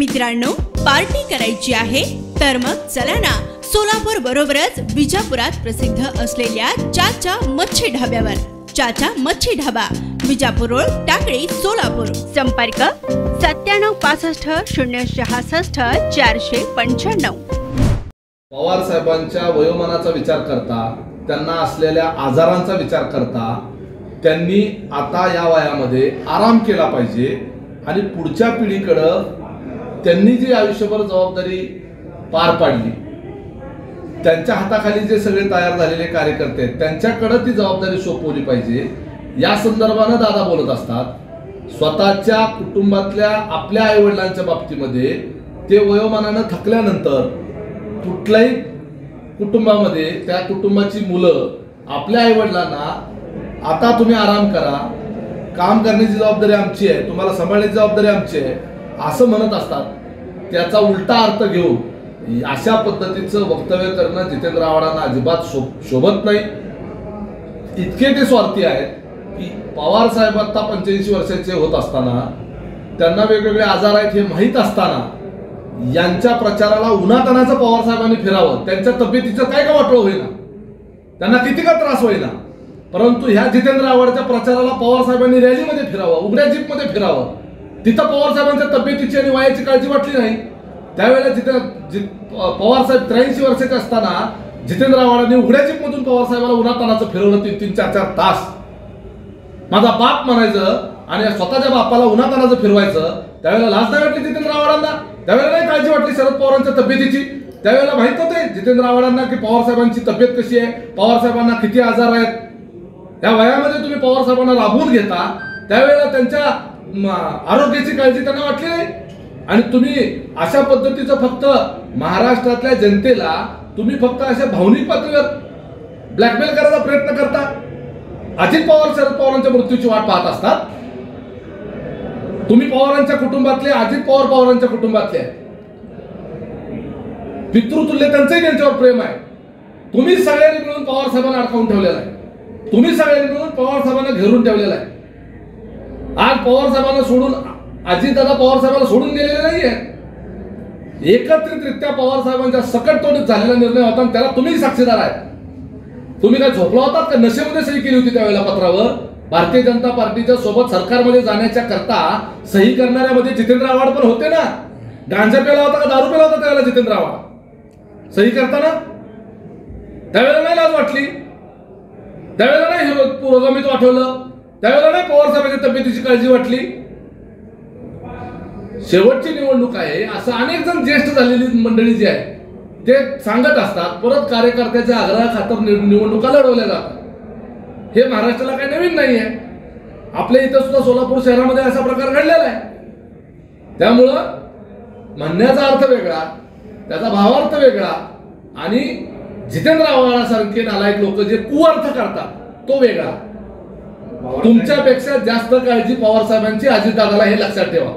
मित्रांनो, पार्टी करायची आहे तर मग चला ना, सोलापूर बरोबरच विजापुरात प्रसिद्ध असलेल्या चाचा मच्छी ढाब्यावर। चाचा मच्छी ढाबा, विजापूर रोड, टाकळी, सोलापूर। संपर्क 9765066495। पवार साहेबांच्या वयोमानाचा विचार करता, त्यांना असलेल्या आजारांचा विचार करता त्यांनी आता या वयामध्ये आराम केला पाहिजे आणि पुढच्या पिढीकडे त्यांनी जी आयुष्यभर जबाबदारी पार पाडली, त्यांच्या हाताखाली जे सगळे तयार झालेले कार्यकर्ते आहेत त्यांच्याकडे ती जबाबदारी सोपवली पाहिजे। या संदर्भाने दादा बोलत असतात। स्वतःच्या कुटुंबातल्या आपल्या आईवडिलांच्या बाबतीमध्ये ते वयोमानाने थकल्यानंतर कुठल्याही कुटुंबामध्ये त्या कुटुंबाची मुलं आपल्या आईवडिलांना आता तुम्ही आराम करा, काम करण्याची जबाबदारी आमची आहे, तुम्हाला सांभाळण्याची जबाबदारी आमची आहे असं म्हणत असतात। त्याचा उलटा अर्थ घेऊन अशा पद्धतीचं वक्तव्य करणं जितेंद्र आव्हाडांना अजिबात शोभत नाही। इतके ते स्वार्थी आहेत की पवार साहेब आता 85 वर्षाचे होत असताना, त्यांना वेगवेगळे आजार आहेत हे माहीत असताना यांच्या प्रचाराला उन्हातानाचं पवार साहेबांनी फिरावं, त्यांच्या तब्येतीचं काय का वाटलं होईना, त्यांना किती का त्रास होईना, परंतु ह्या जितेंद्र आव्हाडच्या प्रचाराला पवार साहेबांनी रॅलीमध्ये फिरावं, उघड्या जीपमध्ये फिरावं। तिथं पवार साहेबांच्या तब्येतीची आणि वयाची काळजी वाटली नाही। त्यावेळेला पवार साहेब 83 वर्षाचे असताना जितेंद्र आव्हाडांनी उघड्या जीपमधून पवार साहेबांना उन्हातानाचं फिरवलं 3-3, 4-4 तास। माझा बाप म्हणायचं आणि स्वतःच्या बापाला उन्हातानाचं फिरवायचं। त्यावेळेला लाज नाही वाटली जितेंद्र आव्हाडांना, त्यावेळेला नाही काळजी वाटली शरद पवारांच्या तब्येतीची। त्यावेळेला माहित होते जितेंद्र आव्हाडांना की पवार साहेबांची तब्येत कशी आहे, पवार साहेबांना किती आजार आहेत। या वयामध्ये तुम्ही पवार साहेबांना राबवून घेता, त्यावेळेला त्यांच्या आरोग्याची काळजी त्यांना वाटली नाही। आणि तुम्ही अशा पद्धतीचं फक्त महाराष्ट्रातल्या जनतेला तुम्ही फक्त अशा भावनिक पातळीवर ब्लॅकमेल करायचा प्रयत्न करता। अजित पवार शरद पवारांच्या मृत्यूची वाट पाहत असतात। तुम्ही पवारांच्या कुटुंबातले, अजित पवार पवारांच्या कुटुंबातले पितृतुल्य, त्यांचंही त्यांच्यावर प्रेम आहे। तुम्ही सगळ्यांनी मिळून पवार साहेबांना अडकावून ठेवलेला आहे, तुम्ही सगळ्यांनी मिळून पवार साहेबांना घेरून ठेवलेला आहे। आज पवार साहेबांना सोडून अजितदादा पवार साहेबांना सोडून गेलेले नाहीये। एकत्रितरित्या पवार साहेबांच्या सकटतोडीत झालेला निर्णय होता आणि त्याला तुम्ही साक्षीदार आहे। तुम्ही काय झोपला होतात का? नशेमध्ये सही केली होती त्यावेळेला पत्रावर। भारतीय जनता पार्टीच्या सोबत सरकारमध्ये जाण्याच्या करता सही करणाऱ्यामध्ये जितेंद्र आव्हाड पण होते ना। गांजा पेला होता का दारू पेला होता त्यावेळेला जितेंद्र आव्हाड सही करताना? त्यावेळेला नाही लाज वाटली, त्यावेळेला नाही पुरोगामित्व आठवलं, त्यावेळेला नाही पवार साहेबांच्या तब्येतीची काळजी वाटली। शेवटची निवडणूक आहे असं अनेक जण ज्येष्ठ झालेली मंडळी जी आहे ते सांगत असतात। परत कार्यकर्त्याच्या आग्रहाखातर निवडणुका लढवल्या जातात। हे महाराष्ट्राला काही नवीन नाही आहे, आपल्या इथं सुद्धा सोलापूर शहरामध्ये असा प्रकार घडलेला आहे। त्यामुळं म्हणण्याचा अर्थ वेगळा, त्याचा भावार्थ वेगळा आणि जितेंद्र आव्हाडासारखे नालायक लोक जे कुअर्थ करतात तो वेगळा। तुमच्यापेक्षा जास्त काळजी पवार साहेबांची अजितदादाला हे लक्षात ठेवा।